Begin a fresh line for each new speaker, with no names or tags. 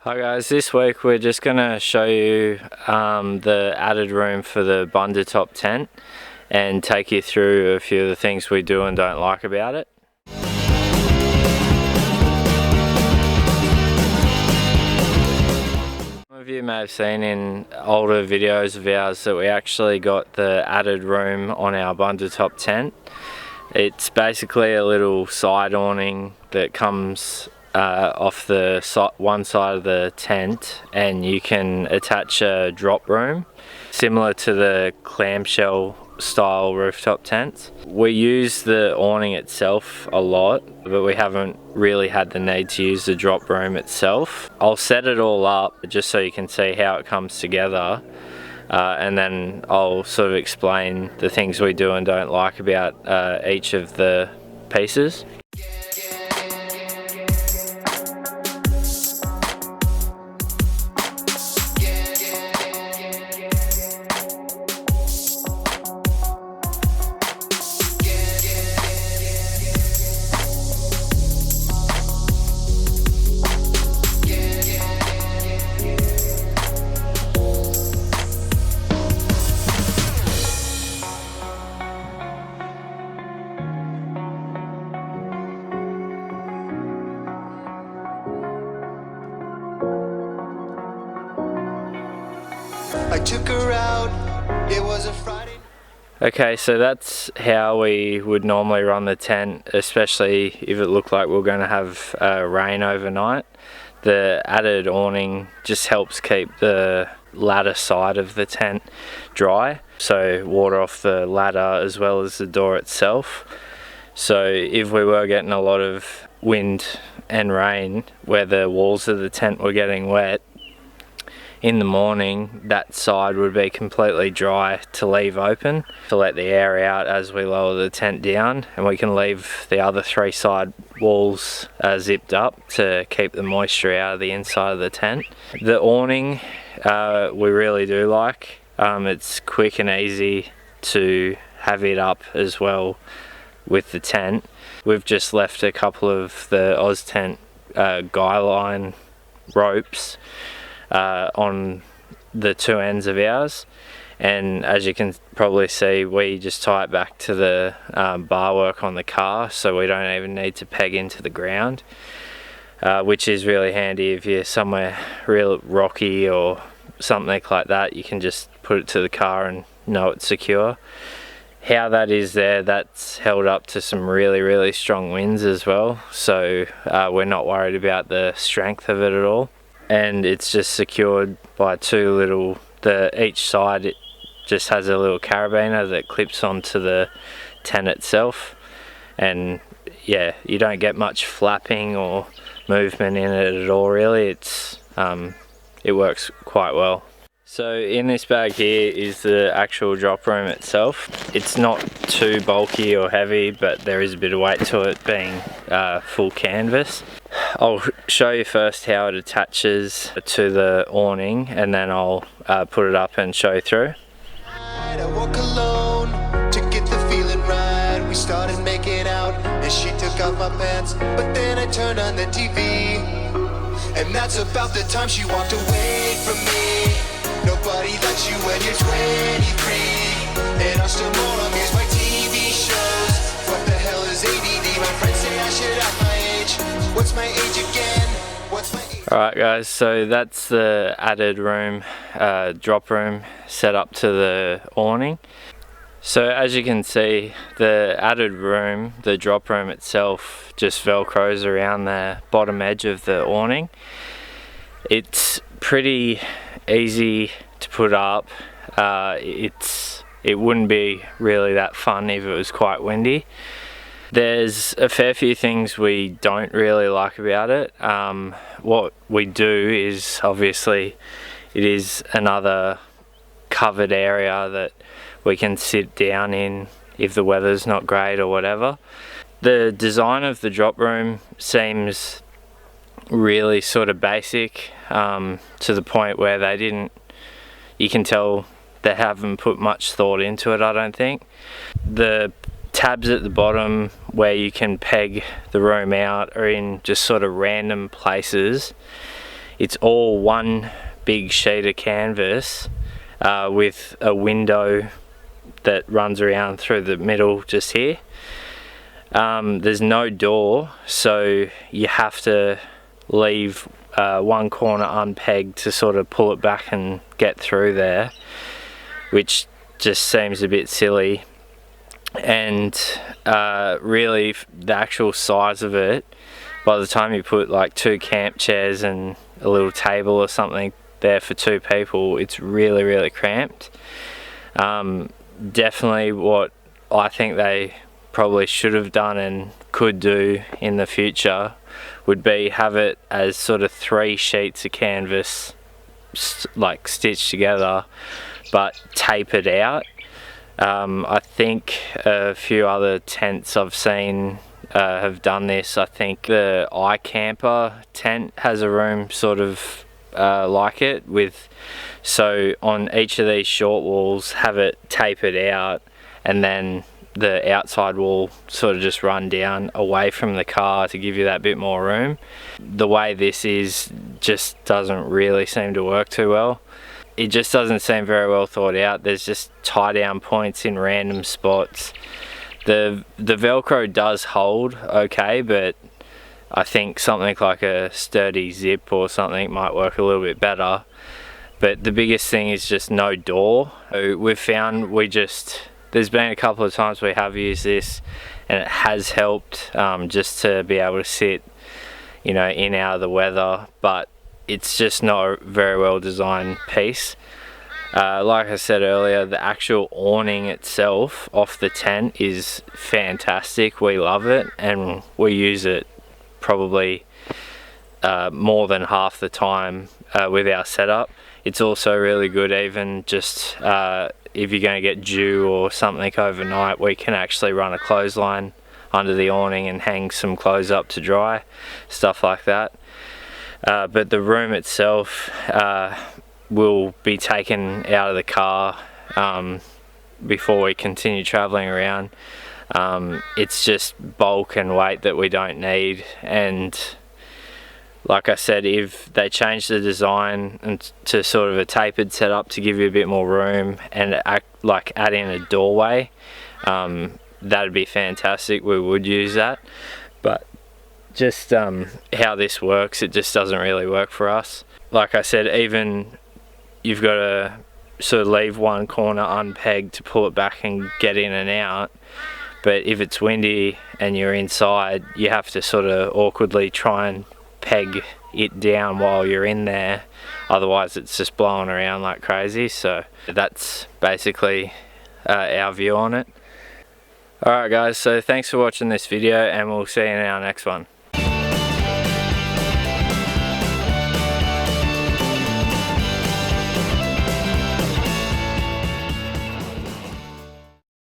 Hi guys, this week we're just going to show you the added room for the Bundutop tent and take you through a few of the things we do and don't like about it. Some of you may have seen in older videos of ours that we actually got the added room on our Bundutop tent. It's basically a little side awning that comes off the one side of the tent, and you can attach a drop room similar to the clamshell style rooftop tents. We use the awning itself a lot, but we haven't really had the need to use the drop room itself. I'll set it all up just so you can see how it comes together, and then I'll sort of explain the things we do and don't like about each of the pieces.
I took her out, it was a Friday.
Okay, so that's how we would normally run the tent, especially if it looked like we were going to have rain overnight. The added awning just helps keep the ladder side of the tent dry, so water off the ladder as well as the door itself. So if we were getting a lot of wind and rain where the walls of the tent were getting wet, in the morning that side would be completely dry to leave open to let the air out as we lower the tent down, and we can leave the other three side walls zipped up to keep the moisture out of the inside of the tent. The awning we really do like. It's quick and easy to have it up as well with the tent. We've just left a couple of the Oztent guy line ropes on the two ends of ours, and as you can probably see, we just tie it back to the bar work on the car, so we don't even need to peg into the ground, which is really handy if you're somewhere real rocky or something like that. You can just put it to the car and know it's secure. How that is there, that's held up to some really strong winds as well, so we're not worried about the strength of it at all. And it's just secured by two little, each side it just has a little carabiner that clips onto the tent itself, and yeah, you don't get much flapping or movement in it at all really. It works quite well. So in this bag here is the actual drop room itself. It's not too bulky or heavy, but there is a bit of weight to it being full canvas. I'll show you first how it attaches to the awning, and then I'll put it up and show you through.
I walk alone to get the feeling right. We started making out and she took off my pants, but then I turned on the TV, and that's about the time she walked away from me. Nobody likes you when you're 23, and I'm still more amused by TV shows. What the hell is ADD? My friends say I should have my age. What's my age again? What's my age?
Alright guys, so that's the added room, drop room set up to the awning. So as you can see, the added room, the drop room itself, just velcros around the bottom edge of the awning. It's pretty easy to put up. It wouldn't be really that fun if it was quite windy. There's a fair few things we don't really like about it. What we do is, obviously, it is another covered area that we can sit down in if the weather's not great or whatever. The design of the drop room seems really sort of basic, to the point where you can tell they haven't put much thought into it, I don't think. The tabs at the bottom where you can peg the room out are in just sort of random places it's all one big sheet of canvas with a window that runs around through the middle just here. There's no door, so you have to leave one corner unpegged to sort of pull it back and get through there, which just seems a bit silly. And really the actual size of it, by the time you put like 2 camp chairs and a little table or something there for 2 people, it's really cramped. Definitely what I think they probably should have done and could do in the future would be have it as sort of 3 sheets of canvas like stitched together, but tapered out. I think a few other tents I've seen have done this. I think the iCamper tent has a room sort of like it, with so on each of these short walls have it tapered out, and then the outside wall sort of just run down away from the car to give you that bit more room. The way this is just doesn't really seem to work too well. It just doesn't seem very well thought out. There's just tie down points in random spots. The Velcro does hold okay, but I think something like a sturdy zip or something might work a little bit better. But the biggest thing is just no door. So we've found there's been a couple of times we have used this and it has helped, just to be able to sit, you know, in out of the weather, but it's just not a very well designed piece. Like I said earlier, the actual awning itself off the tent is fantastic. We love it and we use it probably more than half the time with our setup. It's also really good even just if you're going to get dew or something overnight, we can actually run a clothesline under the awning and hang some clothes up to dry, stuff like that. But the room itself will be taken out of the car before we continue traveling around. It's just bulk and weight that we don't need, and like I said, if they change the design and to sort of a tapered setup to give you a bit more room and add in a doorway, that'd be fantastic. We would use that, but just how this works, it just doesn't really work for us. Like I said, even you've got to sort of leave one corner unpegged to pull it back and get in and out, but if it's windy and you're inside, you have to sort of awkwardly try and peg it down while you're in there, otherwise it's just blowing around like crazy. So that's basically our view on it. Alright guys, so thanks for watching this video and we'll see you in our next one.